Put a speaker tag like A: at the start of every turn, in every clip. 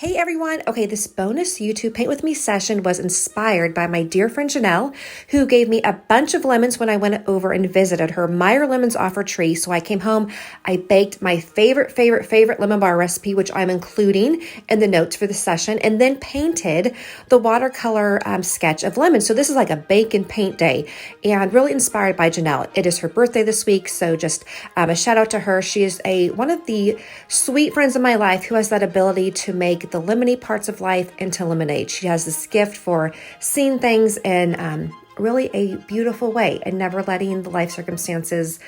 A: Hey everyone. Okay, this bonus YouTube Paint With Me session was inspired by my dear friend Jenelle, who gave me a bunch of lemons when I went over and visited her Meyer lemons off her tree. So I came home, I baked my favorite lemon bar recipe, which I'm including in the notes for the session, and then painted the watercolor sketch of lemons. So this is like a bake and paint day, and really inspired by Jenelle. It is her birthday this week, so just a shout out to her. She is one of the sweet friends in my life who has that ability to make the lemony parts of life into lemonade. She has this gift for seeing things in really a beautiful way and never letting the life circumstances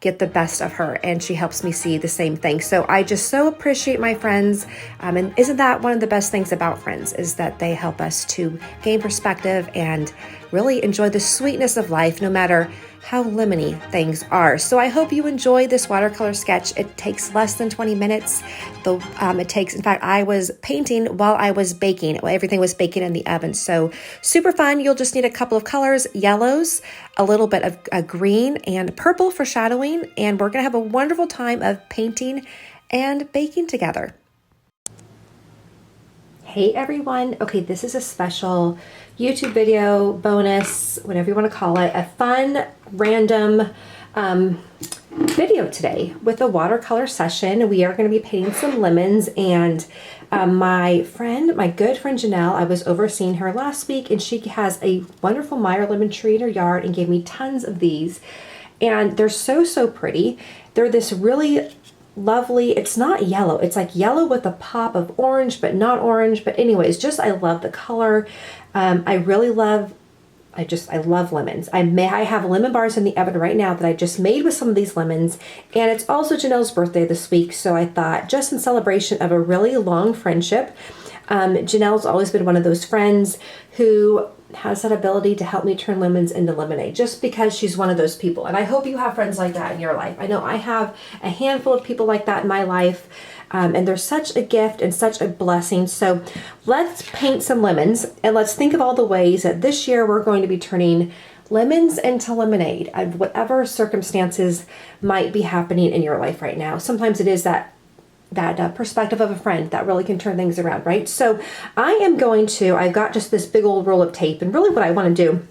A: get the best of her. And she helps me see the same thing. So I just so appreciate my friends. And isn't that one of the best things about friends, is that they help us to gain perspective and really enjoy the sweetness of life, no matter how lemony things are. So I hope you enjoy this watercolor sketch. It takes less than 20 minutes. In fact, I was painting while I was baking. Everything was baking in the oven. So super fun. You'll just need a couple of colors, yellows, a little bit of green and purple for shadowing. And we're gonna have a wonderful time of painting and baking together. Hey everyone. Okay, this is a special YouTube video, bonus, whatever you want to call it, a fun, random video today with a watercolor session. We are going to be painting some lemons, and my good friend Jenelle, I was overseeing her last week, and she has a wonderful Meyer lemon tree in her yard and gave me tons of these, and they're so pretty. They're this really lovely, it's not yellow, it's like yellow with a pop of orange, but not orange. But anyways, I love the color. I love lemons. I have lemon bars in the oven right now that I just made with some of these lemons, and it's also Jenelle's birthday this week, so I thought, just in celebration of a really long friendship, Jenelle's always been one of those friends who has that ability to help me turn lemons into lemonade, just because she's one of those people. And I hope you have friends like that in your life. I know I have a handful of people like that in my life, and they're such a gift and such a blessing. So let's paint some lemons, and let's think of all the ways that this year we're going to be turning lemons into lemonade, of whatever circumstances might be happening in your life right now. Sometimes it is that perspective of a friend that really can turn things around, right? So I've got just this big old roll of tape, and really what I want to do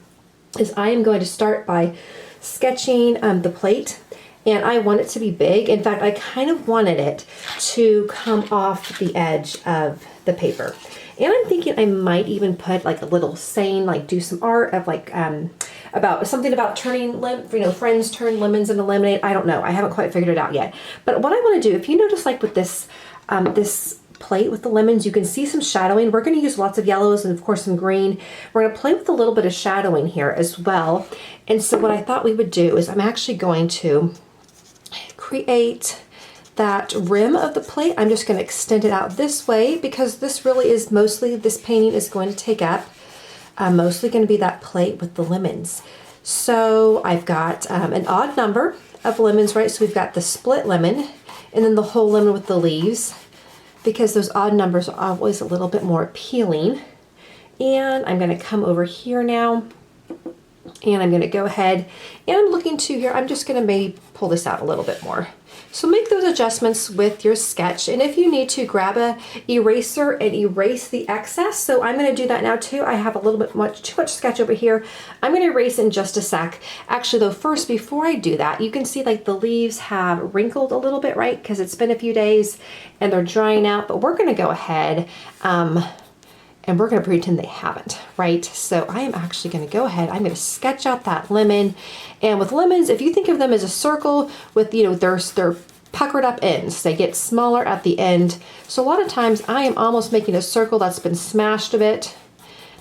A: is I am going to start by sketching the plate, and I want it to be big. In fact, I kind of wanted it to come off the edge of the paper. And I'm thinking I might even put like a little saying, like do some art of like about something about turning friends turn lemons into lemonade. I don't know. I haven't quite figured it out yet. But what I want to do, if you notice, like with this this plate with the lemons, you can see some shadowing. We're going to use lots of yellows and of course some green. We're going to play with a little bit of shadowing here as well. And so what I thought we would do is I'm actually going to create that rim of the plate. I'm just going to extend it out this way, because this really is mostly, this painting is going to take up mostly going to be that plate with the lemons. So I've got an odd number of lemons, right? So we've got the split lemon and then the whole lemon with the leaves, because those odd numbers are always a little bit more appealing. And I'm going to come over here now, and I'm going to go ahead, and I'm looking to here, I'm just going to maybe pull this out a little bit more. So make those adjustments with your sketch, and if you need to, grab a eraser and erase the excess. So I'm going to do that now too. I have a little bit too much sketch over here. I'm going to erase in just a sec. Actually though, first, before I do that, you can see like the leaves have wrinkled a little bit, right? Because it's been a few days and they're drying out, but we're going to go ahead and we're going to pretend they haven't, right? So I am actually going to go ahead, I'm going to sketch out that lemon. And with lemons, if you think of them as a circle with, their puckered up ends, they get smaller at the end. So a lot of times I am almost making a circle that's been smashed a bit.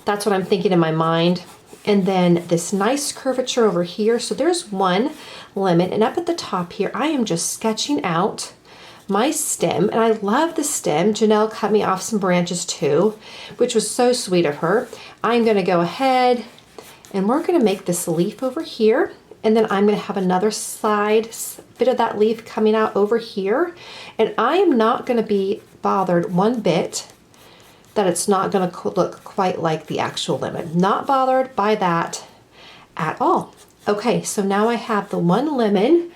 A: That's what I'm thinking in my mind. And then this nice curvature over here. So there's one lemon, and up at the top here, I am just sketching out my stem, and I love the stem. Jenelle cut me off some branches too, which was so sweet of her. I'm going to go ahead and we're going to make this leaf over here, and then I'm going to have another side bit of that leaf coming out over here. And I am not going to be bothered one bit that it's not going to look quite like the actual lemon. Not bothered by that at all. Okay, so now I have the one lemon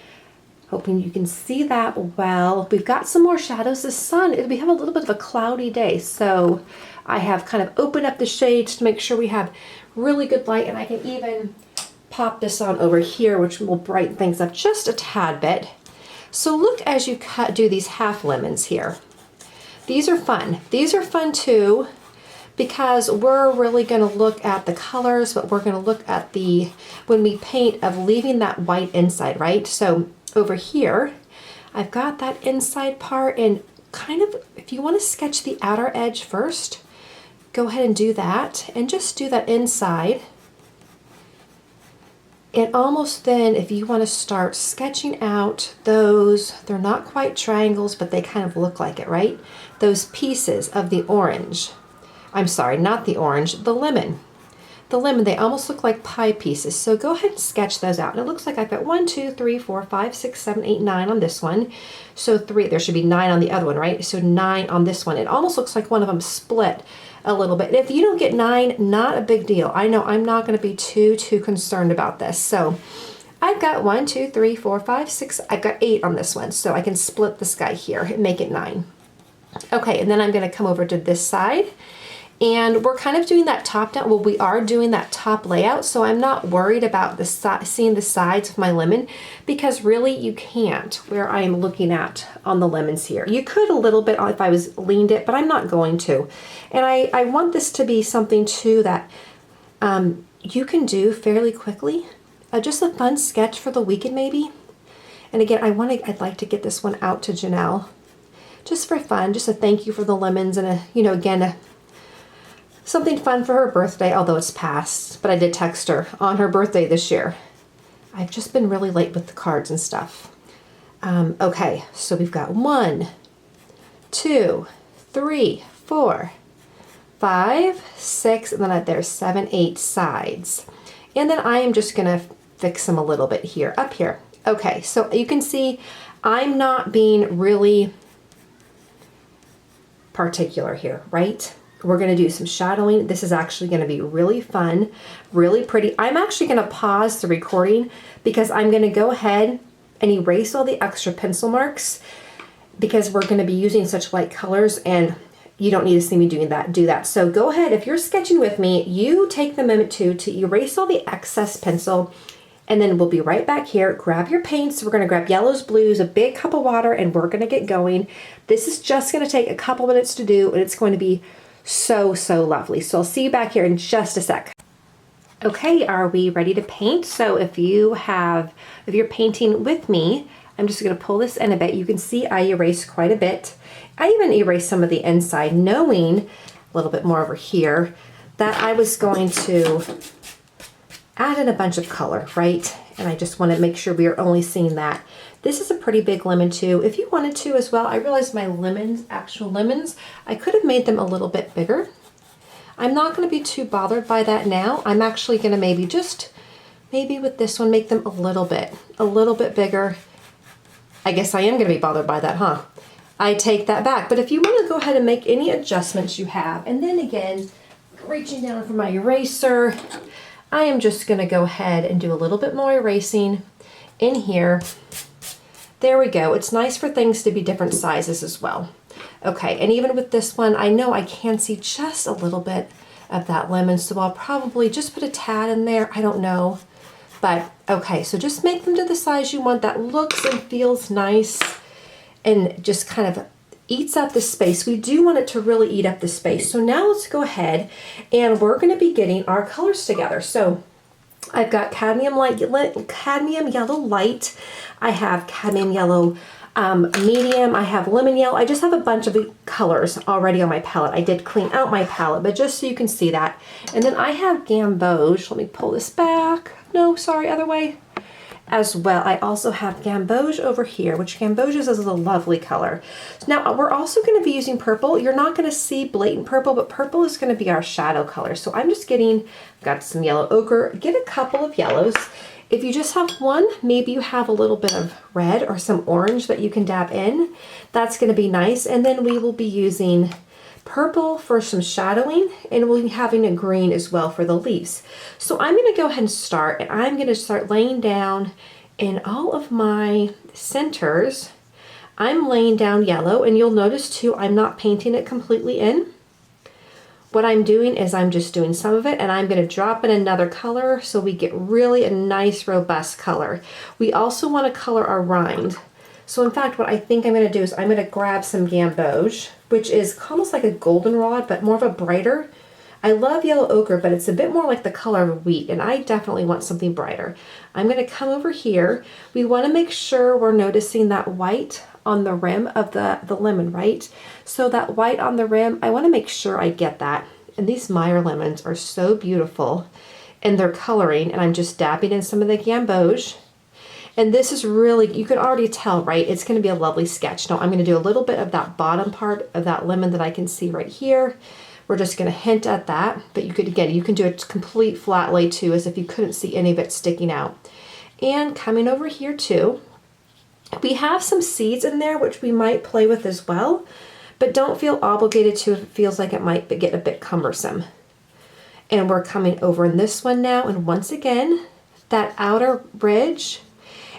A: Hoping you can see that well. We've got some more shadows. The sun, we have a little bit of a cloudy day, so I have kind of opened up the shades to make sure we have really good light, and I can even pop this on over here, which will brighten things up just a tad bit. So look as you do these half lemons here. These are fun. These are fun too, because we're really going to look at the colors, but we're going to look at the, when we paint, of leaving that white inside, right? So over here, I've got that inside part, and kind of, if you want to sketch the outer edge first, go ahead and do that, and just do that inside. And almost then, if you want to start sketching out those, they're not quite triangles, but they kind of look like it, right? Those pieces of the orange. I'm sorry, not the orange, the lemon. The lemon, they almost look like pie pieces. So go ahead and sketch those out. And it looks like I've got 1, 2, 3, 4, 5, 6, 7, 8, 9 on this one. So 3, there should be 9 on the other one, right? So 9 on this one. It almost looks like one of them split a little bit. And if you don't get 9, not a big deal. I know I'm not going to be too concerned about this. So I've got 1, 2, 3, 4, 5, 6, I've got 8 on this one. So I can split this guy here and make it 9. Okay, and then I'm going to come over to this side. And we're kind of doing that top down. Well, we are doing that top layout, so I'm not worried about the seeing the sides of my lemon, because really you can't where I'm looking at on the lemons here. You could a little bit if I was leaned it, but I'm not going to. And I want this to be something too that you can do fairly quickly. Just a fun sketch for the weekend maybe. And again, I'd like to get this one out to Jenelle just for fun, just a thank you for the lemons, and something fun for her birthday, although it's past, but I did text her on her birthday this year. I've just been really late with the cards and stuff. Okay, so we've got 1, 2, 3, 4, 5, 6, and then there's 7, 8 sides. And then I am just gonna fix them a little bit here, up here. Okay, so you can see I'm not being really particular here, right? We're going to do some shadowing. This is actually going to be really fun, really pretty. I'm actually going to pause the recording because I'm going to go ahead and erase all the extra pencil marks, because we're going to be using such light colors and you don't need to see me do that. So go ahead, if you're sketching with me, you take the moment to erase all the excess pencil, and then we'll be right back here. Grab your paints. We're going to grab yellows, blues, a big cup of water, and we're going to get going. This is just going to take a couple minutes to do, and it's going to be so lovely. So I'll see you back here in just a sec. Okay, are we ready to paint? So if you're painting with me, I'm just going to pull this in a bit. You can see I erased quite a bit. I even erased some of the inside, knowing a little bit more over here that I was going to add in a bunch of color, right? And I just want to make sure we are only seeing that. This is a pretty big lemon too. If you wanted to as well, I realized my actual lemons, I could have made them a little bit bigger. I'm not going to be too bothered by that now. I'm actually going to maybe with this one, make them a little bit bigger. I guess I am going to be bothered by that, huh? I take that back. But if you want to go ahead and make any adjustments you have, and then again, reaching down for my eraser, I am just going to go ahead and do a little bit more erasing in here. There we go. It's nice for things to be different sizes as well. Okay, and even with this one, I know I can see just a little bit of that lemon, so I'll probably just put a tad in there. I don't know. But okay, so just make them to the size you want. That looks and feels nice and just kind of eats up the space. We do want it to really eat up the space. So now let's go ahead and we're going to be getting our colors together. So I've got cadmium yellow light. I have cadmium yellow medium. I have lemon yellow. I just have a bunch of colors already on my palette. I did clean out my palette, but just so you can see that. And then I have gamboge. Let me pull this back. No, sorry, other way. As well, I also have gamboge over here, which gamboge is a lovely color. Now we're also going to be using purple. You're not going to see blatant purple, but purple is going to be our shadow color. So I'm just got some yellow ochre. Get a couple of yellows. If you just have one, maybe you have a little bit of red or some orange that you can dab in. That's going to be nice. And then we will be using purple for some shadowing, and we'll be having a green as well for the leaves. So I'm going to go ahead and start, and I'm going to start laying down in all of my centers, I'm laying down yellow, and you'll notice too, I'm not painting it completely in. What I'm doing is I'm just doing some of it, and I'm going to drop in another color so we get really a nice robust color. We also want to color our rind. So in fact, what I think I'm going to do is I'm going to grab some gamboge, which is almost like a goldenrod, but more of a brighter. I love yellow ochre, but it's a bit more like the color of wheat, and I definitely want something brighter. I'm going to come over here. We want to make sure we're noticing that white on the rim of the lemon, right? So that white on the rim, I want to make sure I get that. And these Meyer lemons are so beautiful in their coloring, and I'm just dabbing in some of the gamboge. And this is really, you can already tell, right? It's going to be a lovely sketch. Now I'm going to do a little bit of that bottom part of that lemon that I can see right here. We're just going to hint at that, but you could, again, you can do a complete flat lay too, as if you couldn't see any of it sticking out. And coming over here too, we have some seeds in there which we might play with as well, but don't feel obligated to if it feels like it might get a bit cumbersome. And we're coming over in this one now, and once again, that outer ridge.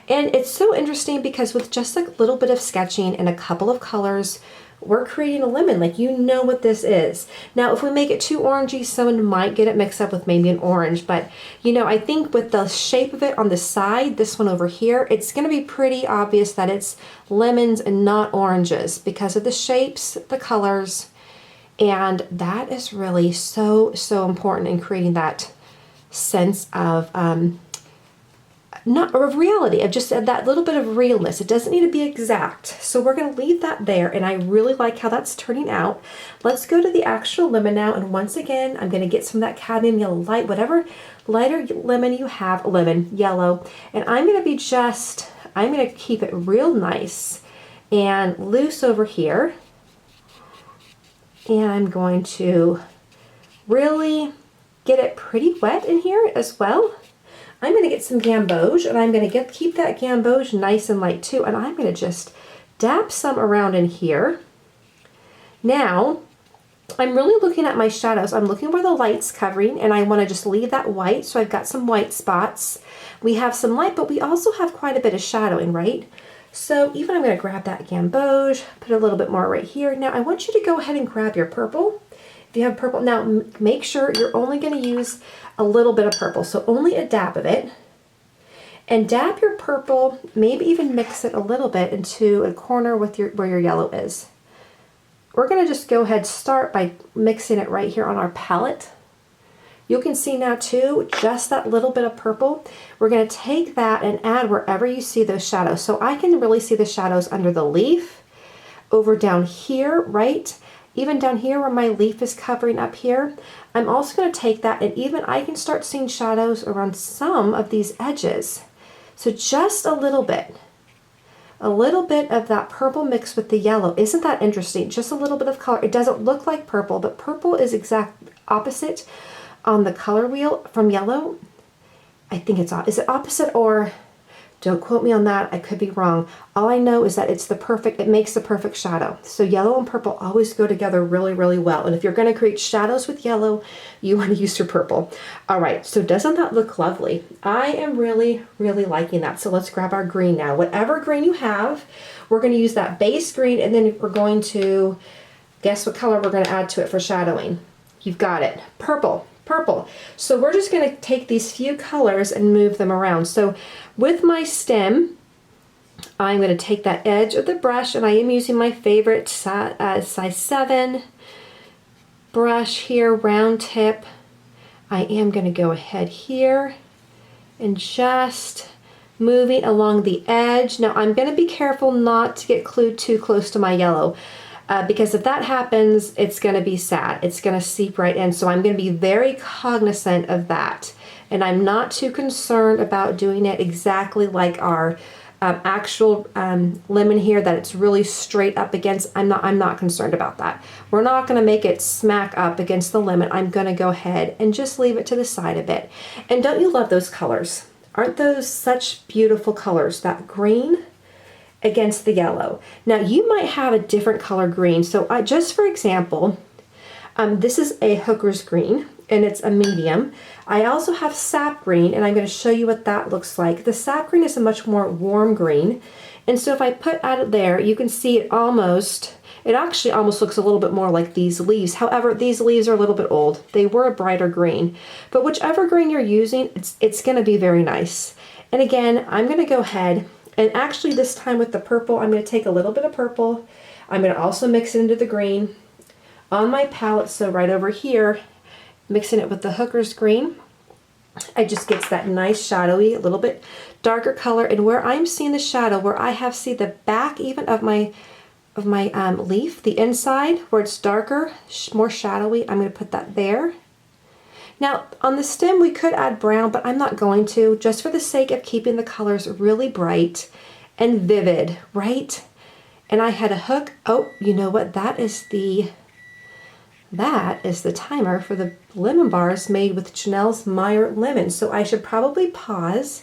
A: And it's so interesting because with just a little bit of sketching and a couple of colors, we're creating a lemon. Like, you know what this is. Now, if we make it too orangey, someone might get it mixed up with maybe an orange, but you know, I think with the shape of it on the side, this one over here, it's going to be pretty obvious that it's lemons and not oranges because of the shapes, the colors, and that is really so important in creating that sense of not of reality, of just that little bit of realness. It doesn't need to be exact. So we're going to leave that there, and I really like how that's turning out. Let's go to the actual lemon now, and once again, I'm going to get some of that cadmium yellow light, whatever lighter lemon you have, lemon yellow, and I'm going to keep it real nice and loose over here, and I'm going to really get it pretty wet in here as well. I'm going to get some gamboge, and I'm going to keep that gamboge nice and light too, and I'm going to just dab some around in here. Now, I'm really looking at my shadows. I'm looking where the light's covering, and I want to just leave that white, so I've got some white spots. We have some light, but we also have quite a bit of shadowing, right? So even I'm going to grab that gamboge, put a little bit more right here. Now, I want you to go ahead and grab your purple. If you have purple, now make sure you're only going to use a little bit of purple, so only a dab of it. And dab your purple, maybe even mix it a little bit into a corner with where your yellow is. We're going to just go ahead, start by mixing it right here on our palette. You can see now too, just that little bit of purple. We're going to take that and add wherever you see those shadows. So I can really see the shadows under the leaf, over down here, right? Even down here where my leaf is covering up here. I'm also going to take that, and even I can start seeing shadows around some of these edges. So just a little bit of that purple mixed with the yellow. Isn't that interesting? Just a little bit of color. It doesn't look like purple, but purple is exact opposite on the color wheel from yellow. I think is it opposite, or don't quote me on that, I could be wrong. All I know is that it makes the perfect shadow. So yellow and purple always go together really, really well. And if you're going to create shadows with yellow, you want to use your purple. All right, so doesn't that look lovely? I am really, really liking that. So let's grab our green now. Whatever green you have, we're going to use that base green, and then we're going to, guess what color we're going to add to it for shadowing. You've got it, purple. Purple. So we're just going to take these few colors and move them around. So with my stem, I'm going to take that edge of the brush, and I am using my favorite size 7 brush here, round tip. I am going to go ahead here and just moving along the edge. Now I'm going to be careful not to get glued too close to my yellow. Because if that happens, it's going to be sad. It's going to seep right in. So I'm going to be very cognizant of that. And I'm not too concerned about doing it exactly like our actual lemon here, that it's really straight up against. I'm not concerned about that. We're not going to make it smack up against the lemon. I'm going to go ahead and just leave it to the side a bit. And don't you love those colors? Aren't those such beautiful colors? That green against the yellow. Now you might have a different color green. So just for example, This is a Hooker's Green, and it's a medium. I also have Sap Green, and I'm going to show you what that looks like. The Sap Green is a much more warm green, and so if I put it there, you can see it actually almost looks a little bit more like these leaves. However, these leaves are a little bit old. They were a brighter green, but whichever green you're using, it's going to be very nice. And again, I'm going to go ahead, and actually this time with the purple, I'm going to take a little bit of purple. I'm going to also mix it into the green on my palette, so right over here, mixing it with the Hooker's Green. It just gets that nice shadowy, a little bit darker color. And where I'm seeing the shadow, where I have see the back even of my leaf, the inside where it's darker, more shadowy, I'm going to put that there. Now on the stem we could add brown, but I'm not going to, just for the sake of keeping the colors really bright and vivid, right? And I had a hook. Oh, you know what? That is the timer for the lemon bars made with Jenelle's Meyer lemon. So I should probably pause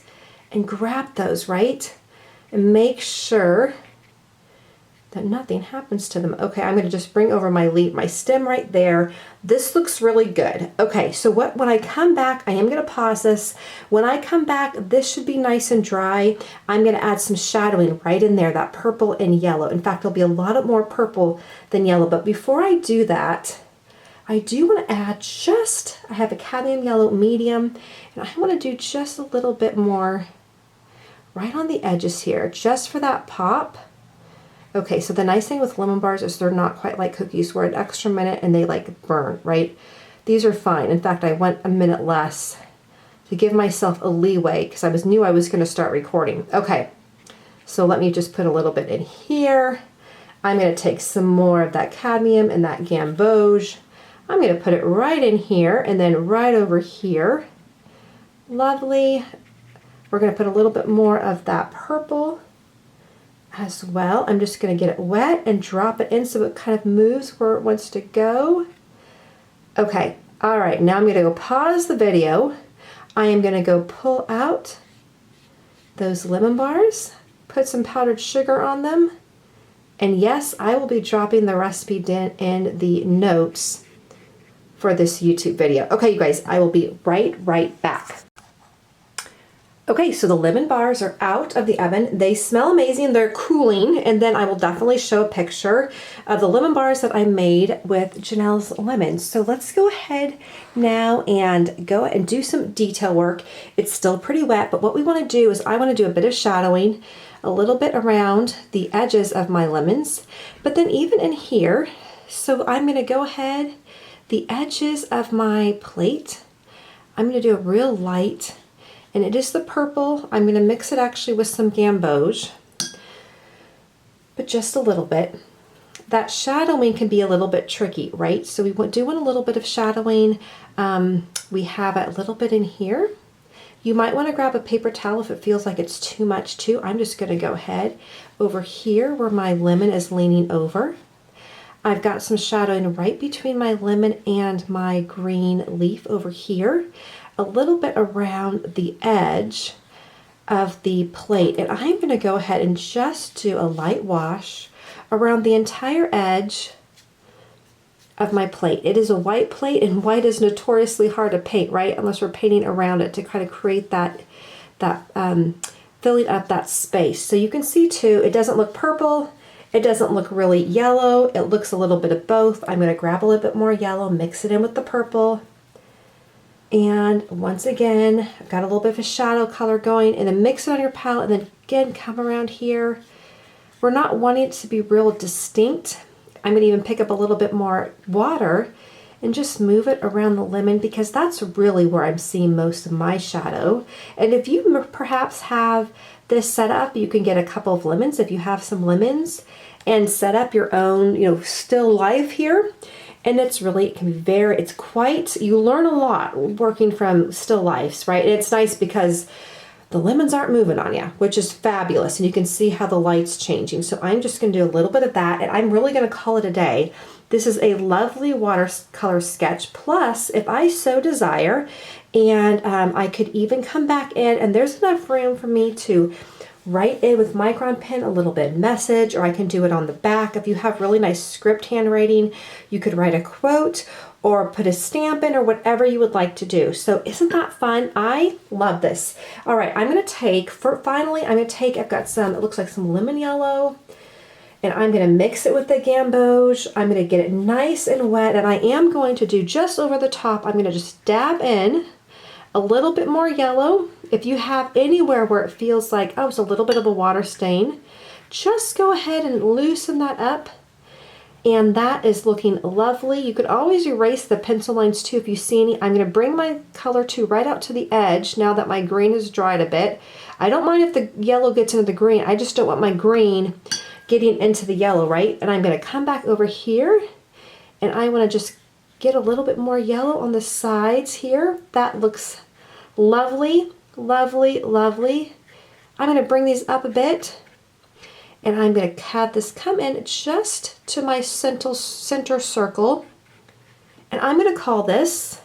A: and grab those, right? And make sure that nothing happens to them. Okay, I'm going to just bring over my stem right there. This looks really good. Okay, so when I come back, I am going to pause this. When I come back, this should be nice and dry. I'm going to add some shadowing right in there, that purple and yellow. In fact, there'll be a lot more purple than yellow. But before I do that, I do want to add I have a cadmium yellow medium, and I want to do just a little bit more right on the edges here, just for that pop. Okay, so the nice thing with lemon bars is they're not quite like cookies where an extra minute and they like burn, right? These are fine. In fact, I went a minute less to give myself a leeway because I knew I was going to start recording. Okay, so let me just put a little bit in here. I'm going to take some more of that cadmium and that gamboge. I'm going to put it right in here and then right over here. Lovely. We're going to put a little bit more of that purple as well. I'm just going to get it wet and drop it in so it kind of moves where it wants to go. Okay, all right, now I'm going to go pause the video. I am going to go pull out those lemon bars, put some powdered sugar on them, and yes, I will be dropping the recipe in the notes for this YouTube video. Okay, you guys, I will be right back. Okay, so the lemon bars are out of the oven. They smell amazing. They're cooling, and then I will definitely show a picture of the lemon bars that I made with Jenelle's lemons. So let's go ahead now and go and do some detail work. It's still pretty wet, but what we want to do is I want to do a bit of shadowing, a little bit around the edges of my lemons, but then even in here. So I'm going to go ahead, the edges of my plate, I'm going to do a real light, and it is the purple. I'm going to mix it actually with some gamboge, but just a little bit. That shadowing can be a little bit tricky, right? So we do want a little bit of shadowing. We have a little bit in here. You might want to grab a paper towel if it feels like it's too much too. I'm just going to go ahead over here where my lemon is leaning over. I've got some shadowing right between my lemon and my green leaf over here. A little bit around the edge of the plate, and I'm going to go ahead and just do a light wash around the entire edge of my plate. It is a white plate, and white is notoriously hard to paint, right? Unless we're painting around it to kind of create that filling up that space. So you can see too, it doesn't look purple. It doesn't look really yellow. It looks a little bit of both. I'm going to grab a little bit more yellow, mix it in with the purple. And once again, I've got a little bit of a shadow color going, and then mix it on your palette, and then again, come around here. We're not wanting it to be real distinct. I'm going to even pick up a little bit more water and just move it around the lemon, because that's really where I'm seeing most of my shadow. And if you perhaps have this set up, you can get a couple of lemons if you have some lemons and set up your own, still life here. And it can be you learn a lot working from still lifes, right? And it's nice because the lemons aren't moving on you, which is fabulous. And you can see how the light's changing. So I'm just going to do a little bit of that, and I'm really going to call it a day. This is a lovely watercolor sketch. Plus, if I so desire, and I could even come back in, and there's enough room for me to write in with micron pen a little bit message, or I can do it on the back. If you have really nice script handwriting, you could write a quote or put a stamp in or whatever you would like to do. So isn't that fun? I love this. All right, I'm gonna take, I've got some, it looks like some lemon yellow, and I'm gonna mix it with the gamboge. I'm gonna get it nice and wet, and I am going to do just over the top, I'm gonna just dab in a little bit more yellow. If you have anywhere where it feels like, oh, it's a little bit of a water stain, just go ahead and loosen that up. And that is looking lovely. You could always erase the pencil lines too if you see any. I'm gonna bring my color right out to the edge now that my green is dried a bit. I don't mind if the yellow gets into the green. I just don't want my green getting into the yellow, right? And I'm gonna come back over here, and I wanna just get a little bit more yellow on the sides here. That looks lovely, lovely, lovely. I'm gonna bring these up a bit, and I'm gonna have this come in just to my center circle. And I'm gonna call this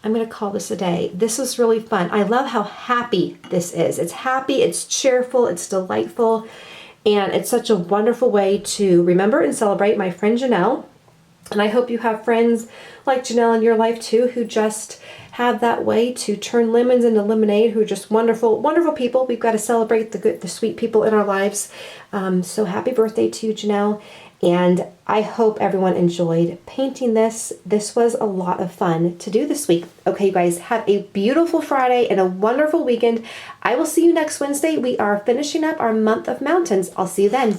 A: a day. This is really fun. I love how happy this is. It's happy, it's cheerful, it's delightful, and it's such a wonderful way to remember and celebrate my friend Jenelle. And I hope you have friends like Jenelle in your life too, who just have that way to turn lemons into lemonade, who are just wonderful, wonderful people. We've got to celebrate the sweet people in our lives. So happy birthday to you, Jenelle. And I hope everyone enjoyed painting this. This was a lot of fun to do this week. Okay, you guys, have a beautiful Friday and a wonderful weekend. I will see you next Wednesday. We are finishing up our month of mountains. I'll see you then.